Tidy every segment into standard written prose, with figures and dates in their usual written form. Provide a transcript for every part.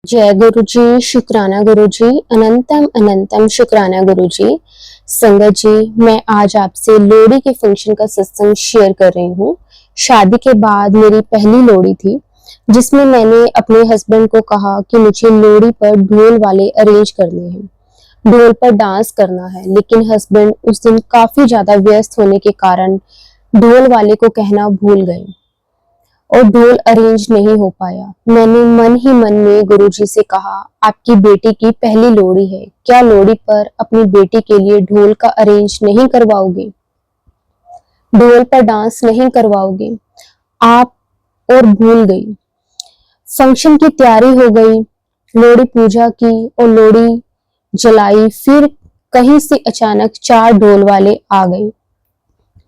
जय गुरु जी, शुक्राना गुरु जी, अनंतम अनंतम शुक्राना गुरु जी। संगत जी, मैं आज आपसे लोहड़ी के फंक्शन का सत्संग शेयर कर रही हूँ। शादी के बाद मेरी पहली लोहड़ी थी, जिसमें मैंने अपने हस्बैंड को कहा कि मुझे लोहड़ी पर ढोल वाले अरेंज करने हैं, ढोल पर डांस करना है। लेकिन हस्बैंड उस दिन काफी ज्यादा व्यस्त होने के कारण ढोल वाले को कहना भूल गए और ढोल अरेंज नहीं हो पाया। मैंने मन ही मन में गुरुजी से कहा, आपकी बेटी की पहली लोहड़ी है, क्या लोहड़ी पर अपनी बेटी के लिए ढोल का अरेंज नहीं करवाओगे, ढोल पर डांस नहीं करवाओगे आप? और भूल गई। फंक्शन की तैयारी हो गई, लोहड़ी पूजा की और लोहड़ी जलाई। फिर कहीं से अचानक 4 ढोल वाले आ गए।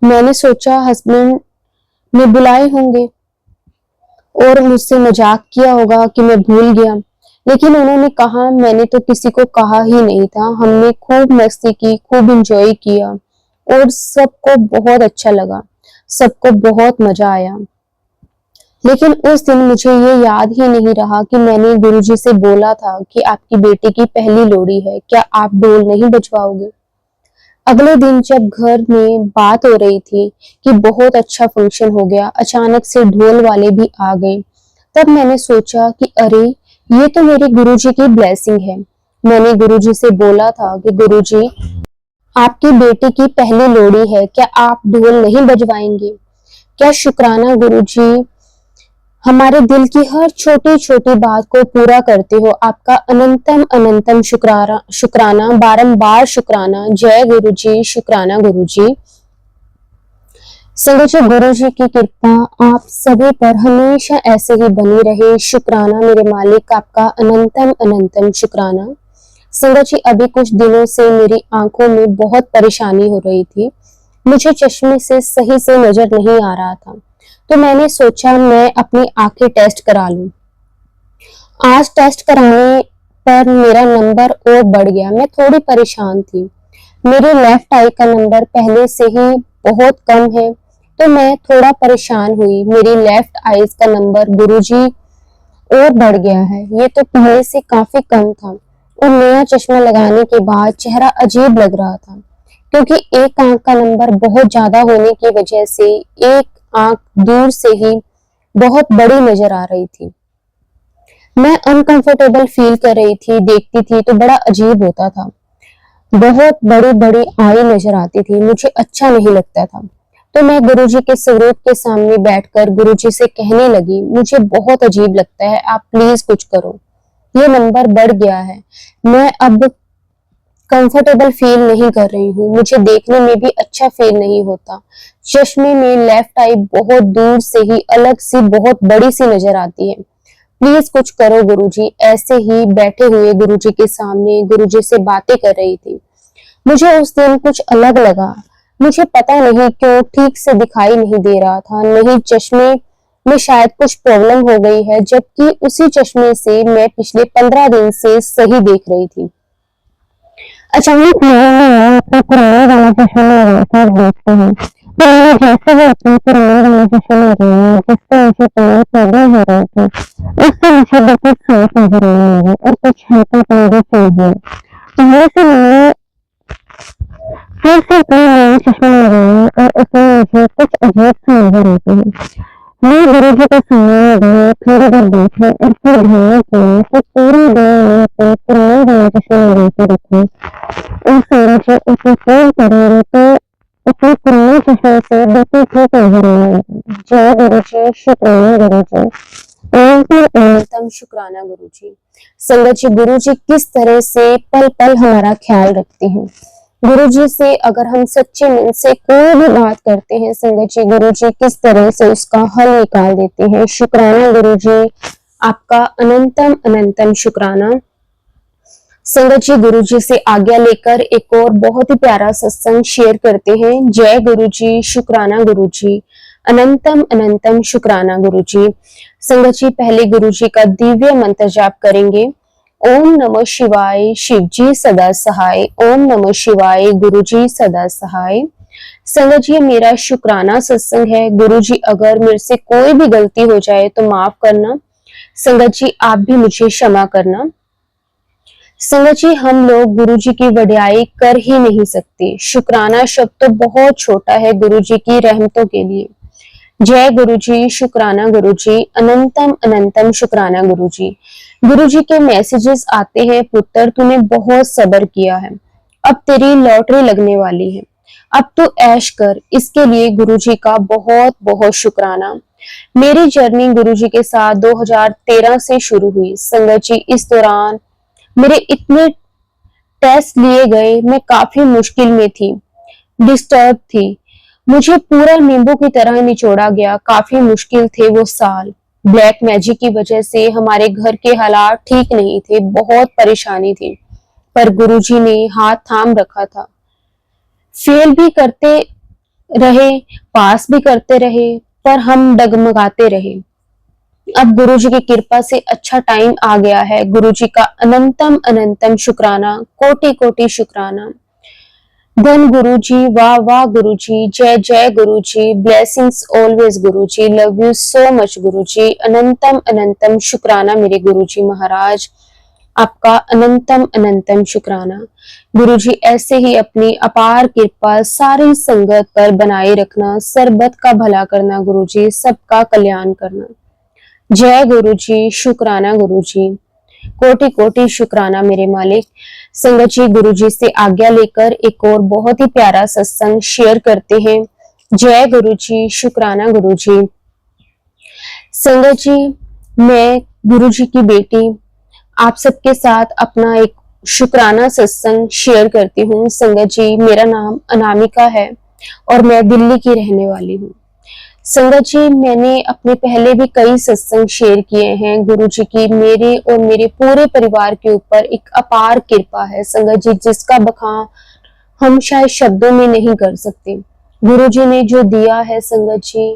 मैंने सोचा हस्बैंड ने बुलाए होंगे और मुझसे मजाक किया होगा कि मैं भूल गया। लेकिन उन्होंने कहा, मैंने तो किसी को कहा ही नहीं था। हमने खूब मस्ती की, खूब एंजॉय किया और सबको बहुत अच्छा लगा, सबको बहुत मजा आया। लेकिन उस दिन मुझे ये याद ही नहीं रहा कि मैंने गुरुजी से बोला था कि आपकी बेटी की पहली लोहड़ी है, क्या आप ढोल नहीं बजवाओगे? अगले दिन जब घर में बात हो रही थी कि बहुत अच्छा फंक्शन हो गया, अचानक से ढोल वाले भी आ गए। तब मैंने सोचा कि अरे, ये तो मेरे गुरुजी की ब्लेसिंग है। मैंने गुरुजी से बोला था कि गुरुजी, आपकी बेटी की पहली लोहड़ी है, क्या आप ढोल नहीं बजवाएंगे? क्या शुक्राना गुरुजी, हमारे दिल की हर छोटी छोटी बात को पूरा करते हो। आपका अनंतम अनंतम शुक्राना शुक्राना, बारंबार शुक्राना। जय गुरु जी, शुक्राना गुरु जी। संगत जी, गुरु जी की कृपा आप सभी पर हमेशा ऐसे ही बनी रहे। शुक्राना मेरे मालिक, आपका अनंतम अनंतम शुक्राना। संगत जी, अभी कुछ दिनों से मेरी आंखों में बहुत परेशानी हो रही थी। मुझे चश्मे से सही से नजर नहीं आ रहा था, तो मैंने सोचा मैं अपनी आंखें टेस्ट करा लूं। आज टेस्ट कराने पर मेरा नंबर और बढ़ गया। मैं थोड़ी परेशान थी। मेरे लेफ्ट आई का नंबर पहले से ही बहुत कम है, तो मैं थोड़ा परेशान हुई। मेरी लेफ्ट आईज का नंबर गुरुजी और बढ़ गया है। ये तो पहले से काफी कम था और नया चश्मा लगाने के बाद चेहरा अजीब लग रहा था, क्योंकि एक आंख का नंबर बहुत ज्यादा होने की वजह से एक आंख दूर से ही बहुत बड़ी नजर आ रही थी। मैं अनकंफर्टेबल फील कर रही थी, देखती थी तो बड़ा अजीब होता था। बहुत बड़ी बड़ी आई नजर आती थी, मुझे अच्छा नहीं लगता था। तो मैं गुरुजी के स्वरूप के सामने बैठकर गुरुजी से कहने लगी, मुझे बहुत अजीब लगता है, आप प्लीज कुछ करो। ये नंबर बढ़ गया है, मैं अब कंफर्टेबल फील नहीं कर रही हूँ, मुझे देखने में भी अच्छा फील नहीं होता। चश्मे में लेफ्ट आई बहुत दूर से ही अलग सी बहुत बड़ी सी नजर आती है। प्लीज कुछ करो गुरुजी। ऐसे ही बैठे हुए गुरुजी के सामने गुरुजी से बातें कर रही थी। मुझे उस दिन कुछ अलग लगा। मुझे पता नहीं क्यों ठीक से दिखाई नहीं दे रहा था। नहीं, चश्मे में शायद कुछ प्रॉब्लम हो गई है, जबकि उसी चश्मे से मैं पिछले 15 दिन से सही देख रही थी। अचानक मैंने अपना पुराना वाला चश्मा लगाकर देखते हैं, तो मैंने जैसे ही अपना पुराना वाला चश्मा लगाया जिससे मुझे पहले प्रॉब्लम हो रही थी, उससे मुझे बिल्कुल साफ नजर आने लगा और कुछ हल्का पौधा फील हुआ। पहले से मैंने फिर से अपना नया चश्मा लगाया और उसमें मुझे कुछ अजीब सा नजर आता है। मैं गुरुजी के सामने गई, थोड़ी देर बैठी और फिर ध्यान किया कि पूरी देर मैं अपने पुराने वाला चश्मा लगा के रखूं और सूरज उसे फोन करेंगे तो अपने पुराने चश्मे से बिल्कुल ठीक नजर आने लगा। जय गुरुजी, शुक्राना गुरुजी। अनंतम शुक्राना गुरुजी। संगत जी, गुरुजी किस तरह से पल पल हमारा ख्याल रखते हैं। गुरुजी से अगर हम सच्चे मन से कोई भी बात करते हैं संगत जी, गुरुजी किस तरह से उसका हल निकाल देते हैं। शुक्राना गुरुजी, आपका अनंतम अनंतम शुक्राना। संगत जी, गुरुजी से आज्ञा लेकर एक और बहुत ही प्यारा सत्संग शेयर करते हैं। जय गुरुजी, शुक्राना गुरुजी, अनंतम अनंतम शुक्राना गुरुजी। संगत जी, पहले गुरुजी का दिव्य मंत्र जाप करेंगे। ओम नमः शिवाय, शिव जी सदा सहाय। ओम नमः शिवाय, गुरु जी सदा सहाय। संगत जी, मेरा शुक्राना सत्संग है। गुरु जी, अगर मेरे से कोई भी गलती हो जाए तो माफ करना। संगत जी आप भी मुझे क्षमा करना। संगत जी हम लोग गुरु जी की वड्याई कर ही नहीं सकते। शुक्राना शब्द तो बहुत छोटा है गुरु जी की रहमतों के लिए। जय गुरु जी, शुक्राना गुरु जी, अनंतम अनंतम शुक्राना गुरु जी। गुरु जी के मैसेजेस आते हैं, पुत्र तूने बहुत सब्र किया है, अब तेरी लॉटरी लगने वाली है, अब तू ऐश कर। इसके लिए गुरु जी का बहुत बहुत शुक्राना। मेरी जर्नी गुरु जी के साथ 2013 से शुरू हुई। संगत जी इस दौरान मेरे इतने टेस्ट लिए गए, मैं काफी मुश्किल में थी, डिस्टर्ब थी, मुझे पूरा नींबू की तरह निचोड़ा गया। काफी मुश्किल थे वो साल। ब्लैक मैजिक की वजह से हमारे घर के हालात ठीक नहीं थे, बहुत परेशानी थी, पर गुरुजी ने हाथ थाम रखा था। फेल भी करते रहे, पास भी करते रहे, पर हम डगमगाते रहे। अब गुरुजी की कृपा से अच्छा टाइम आ गया है। गुरुजी का अनंतम अनंतम शुक्राना, कोटि कोटि शुक्राना। धन गुरु जी, वाह वाह गुरु जी, जय जय गुरु जी, blessings always Guru ji, love you so much गुरु जी, अनंतम अनंतम शुक्राना मेरे गुरु जी महाराज, आपका अनंतम अनंतम शुक्राना। गुरु जी ऐसे ही अपनी अपार कृपा सारी संगत पर बनाए रखना, सरबत का भला करना गुरु जी, सबका कल्याण करना। जय गुरु जी, शुक्राना गुरु जी, कोटि कोटि शुक्राना मेरे मालिक। संगत जी गुरु जी से आज्ञा लेकर एक और बहुत ही प्यारा सत्संग शेयर करते हैं। जय गुरु जी, शुक्राना गुरु जी। संगत जी मैं गुरु जी की बेटी आप सबके साथ अपना एक शुक्राना सत्संग शेयर करती हूँ। संगत जी मेरा नाम अनामिका है और मैं दिल्ली की रहने वाली हूँ। संगत जी मैंने अपने पहले भी कई सत्संग शेयर किए हैं। गुरु जी की मेरे और मेरे पूरे परिवार के ऊपर एक अपार कृपा है संगत जी, जिसका बखान हम शायद शब्दों में नहीं कर सकते। गुरु जी ने जो दिया है संगत जी,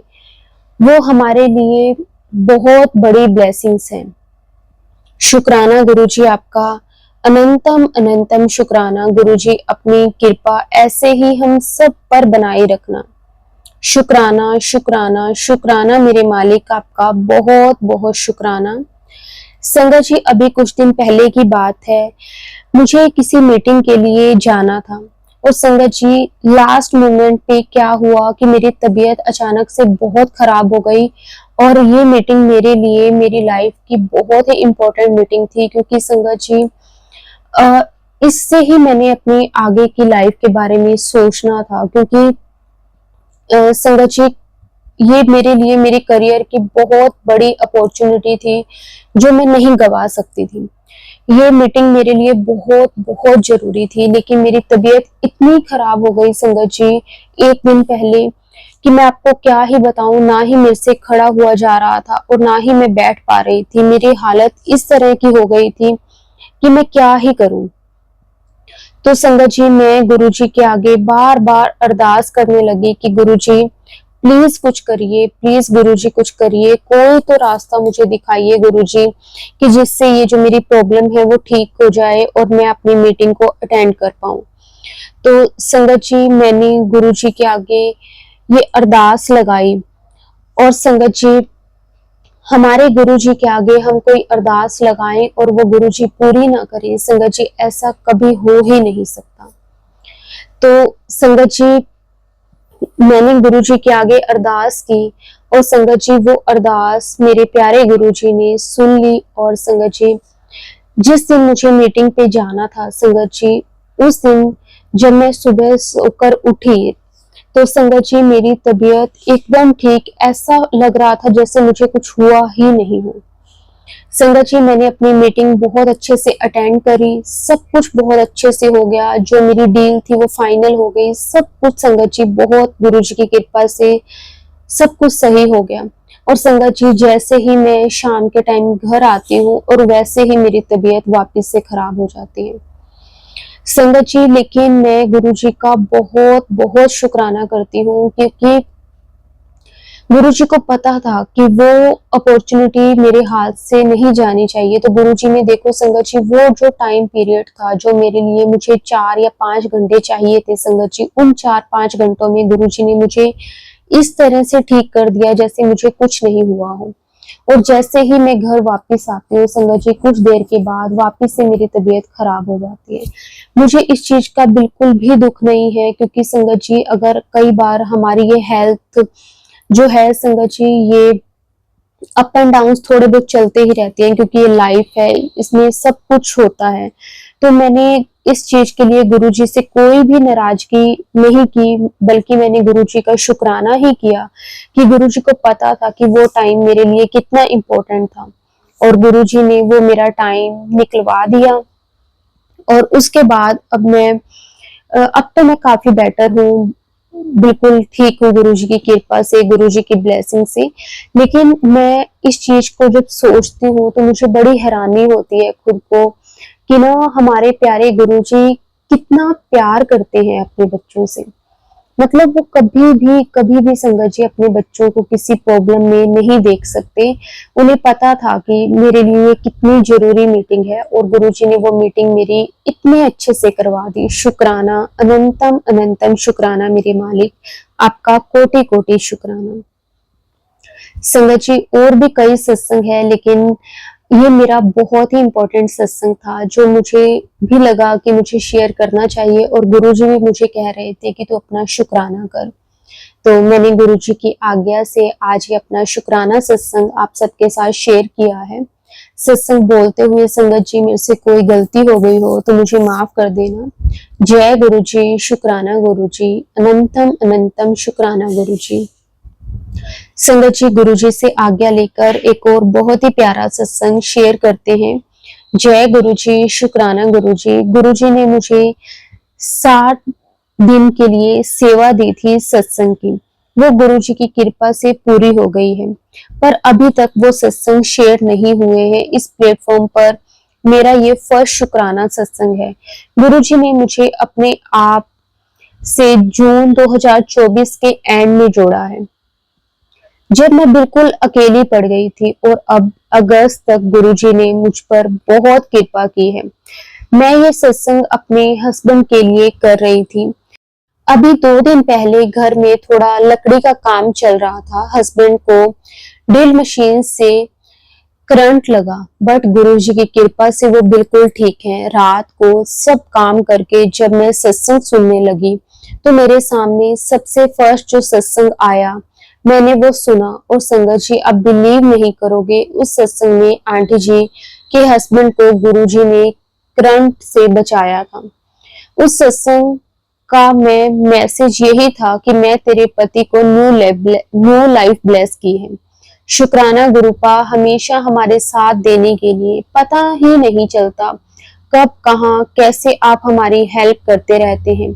वो हमारे लिए बहुत बड़ी ब्लेसिंग्स है। शुक्राना गुरु जी आपका, अनंतम अनंतम शुक्राना गुरु जी, अपनी कृपा ऐसे ही हम सब पर बनाए रखना। शुक्राना शुक्राना शुक्राना मेरे मालिक, आपका बहुत बहुत शुक्राना। संगत जी अभी कुछ दिन पहले की बात है, मुझे किसी मीटिंग के लिए जाना था और संगत जी लास्ट मोमेंट पे क्या हुआ कि मेरी तबीयत अचानक से बहुत खराब हो गई और ये मीटिंग मेरे लिए मेरी लाइफ की बहुत ही इम्पोर्टेंट मीटिंग थी, क्योंकि संगत जी इससे ही मैंने अपनी आगे की लाइफ के बारे में सोचना था, क्योंकि संगत जी ये मेरे लिए मेरे करियर की बहुत बड़ी अपॉर्चुनिटी थी जो मैं नहीं गवा सकती थी। ये मीटिंग मेरे लिए बहुत बहुत जरूरी थी, लेकिन मेरी तबीयत इतनी खराब हो गई संगत जी एक दिन पहले कि मैं आपको क्या ही बताऊं। ना ही मेरे से खड़ा हुआ जा रहा था और ना ही मैं बैठ पा रही थी। मेरी हालत इस तरह की हो गई थी कि मैं क्या ही करूं। तो संगत जी मैं गुरु जी के आगे बार बार अरदास करने लगी कि गुरु जी प्लीज कुछ करिए, प्लीज गुरु जी कुछ करिए, कोई तो रास्ता मुझे दिखाइए गुरु जी, कि जिससे ये जो मेरी प्रॉब्लम है वो ठीक हो जाए और मैं अपनी मीटिंग को अटेंड कर पाऊं। तो संगत जी मैंने गुरु जी के आगे ये अरदास लगाई और संगत जी हमारे गुरु जी के आगे हम कोई अरदास लगाएं और वो गुरु जी पूरी ना करें, संगत जी ऐसा कभी हो ही नहीं सकता। तो संगत जी मैंने गुरु जी के आगे अरदास की और संगत जी वो अरदास मेरे प्यारे गुरु जी ने सुन ली। और संगत जी जिस दिन मुझे मीटिंग पे जाना था संगत जी, उस दिन जब मैं सुबह सोकर उठी तो संगत जी मेरी तबीयत एकदम ठीक, ऐसा लग रहा था जैसे मुझे कुछ हुआ ही नहीं हो। संगत जी मैंने अपनी मीटिंग बहुत अच्छे से अटेंड करी, सब कुछ बहुत अच्छे से हो गया, जो मेरी डील थी वो फाइनल हो गई, सब कुछ संगत जी बहुत गुरु जी की कृपा से सब कुछ सही हो गया। और संगत जी जैसे ही मैं शाम के टाइम घर आती हूँ और वैसे ही मेरी तबीयत वापस से खराब हो जाती है संगत जी। लेकिन मैं गुरु जी का बहुत बहुत शुक्राना करती हूँ, क्योंकि गुरु जी को पता था कि वो अपॉर्चुनिटी मेरे हाथ से नहीं जानी चाहिए। तो गुरु जी ने देखो संगत जी वो जो टाइम पीरियड था जो मेरे लिए मुझे 4 या 5 घंटे चाहिए थे संगत जी, उन 4-5 घंटों में गुरु जी ने मुझे इस तरह से ठीक कर दिया जैसे मुझे कुछ नहीं हुआ हो। और जैसे ही मैं घर वापस आती हूँ संगत जी, कुछ देर के बाद वापस से मेरी तबीयत खराब हो जाती है। मुझे इस चीज का बिल्कुल भी दुख नहीं है, क्योंकि संगत जी अगर कई बार हमारी ये हेल्थ जो है संगत जी, ये अप एंड डाउन थोड़े बहुत चलते ही रहते हैं, क्योंकि ये लाइफ है, इसमें सब कुछ होता है। तो मैंने इस चीज के लिए गुरुजी से कोई भी नाराजगी नहीं की, बल्कि मैंने गुरुजी का शुक्राना ही किया कि गुरुजी को पता था कि वो टाइम मेरे लिए कितना इम्पोर्टेंट था, और गुरुजी ने वो मेरा टाइम निकलवा दिया। और उसके बाद अब तो मैं काफी बेटर हूँ, बिल्कुल ठीक हूँ गुरुजी की कृपा से, गुरुजी की ब्लेसिंग से। लेकिन मैं इस चीज को जब सोचती हूँ तो मुझे बड़ी हैरानी होती है खुद को कि ना हमारे प्यारे गुरुजी कितना प्यार करते हैं अपने बच्चों से। मतलब वो कभी भी संगत जी अपने बच्चों को किसी प्रॉब्लम में नहीं देख सकते। उन्हें पता था कि मेरे लिए ये कितनी जरूरी मीटिंग है, और गुरुजी ने वो मीटिंग मेरी इतने अच्छे से करवा दी। शुक्राना, अनंतम अनंतम शुक्राना मेरे मालिक, आपका कोटि कोटि शुक्राना। संगत जी और भी कई सत्संग है, लेकिन ये मेरा बहुत ही इम्पोर्टेंट सत्संग था, जो मुझे भी लगा कि मुझे शेयर करना चाहिए, और गुरुजी भी मुझे कह रहे थे कि तू अपना शुक्राना कर। तो मैंने गुरुजी की आज्ञा से आज ये अपना शुक्राना सत्संग आप सबके साथ शेयर किया है। सत्संग बोलते हुए संगत जी मेरे से कोई गलती हो गई हो तो मुझे माफ कर देना। जय गुरुजी, शुक्राना गुरुजी, अनंतम अनंतम शुक्राना गुरुजी। संगत जी गुरुजी से आज्ञा लेकर एक और बहुत ही प्यारा सत्संग शेयर करते हैं। जय गुरुजी, शुक्राना गुरुजी। गुरुजी ने मुझे 60 दिन के लिए सेवा दी थी सत्संग की, वो गुरुजी की कृपा से पूरी हो गई है, पर अभी तक वो सत्संग शेयर नहीं हुए हैं। इस प्लेटफॉर्म पर मेरा ये फर्स्ट शुक्राना सत्संग है। गुरुजी ने मुझे अपने आप से जून 2024 के एंड में जोड़ा है, जब मैं बिल्कुल अकेली पड़ गई थी, और अब अगस्त तक गुरुजी ने मुझ पर बहुत कृपा की है। मैं ये सत्संग अपने हस्बैंड के लिए कर रही थी। अभी 2 दिन पहले घर में थोड़ा लकड़ी का काम चल रहा था। हस्बैंड को ड्रिल मशीन से करंट लगा, बट गुरुजी की कृपा से वो बिल्कुल ठीक है। रात को सब काम करके जब मैं सत्संग सुनने लगी तो मेरे सामने सबसे फर्स्ट जो सत्संग आया मैंने वो सुना, और संगत जी आप बिलीव नहीं करोगे, उस सत्संग में आंटी जी के हस्बैंड को गुरुजी ने करंट से बचाया था। उस सत्संग का मैं मैसेज यही था कि मैं तेरे पति को न्यू लाइफ ब्लेस की है। शुक्राना गुरुपा, हमेशा हमारे साथ देने के लिए। पता ही नहीं चलता कब कहाँ कैसे आप हमारी हेल्प करते रहते हैं।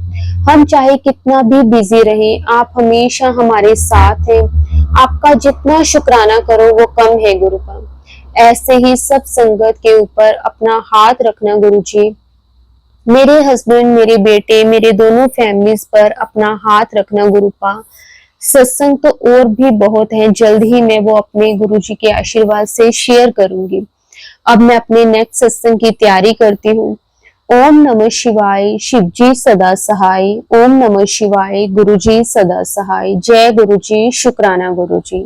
हम चाहे कितना भी बिजी रहे, आप हमेशा हमारे साथ हैं। आपका जितना शुक्राना करो वो कम है गुरुपा। ऐसे ही सब संगत के ऊपर अपना हाथ रखना गुरुजी। मेरे हस्बैंड, मेरे बेटे, मेरे दोनों फैमिलीज पर अपना हाथ रखना गुरुपा। सत्संग तो और भी बहुत हैं, जल्द ही मैं वो अपने गुरुजी के आशीर्वाद से शेयर करूंगी। अब मैं अपने नेक्स्ट सत्संग की तैयारी करती हूँ। ओम नमः शिवाय, शिवजी सदा सहाय। ओम नमः शिवाय, गुरुजी सदा सहाय। जय गुरुजी, शुक्राना गुरुजी।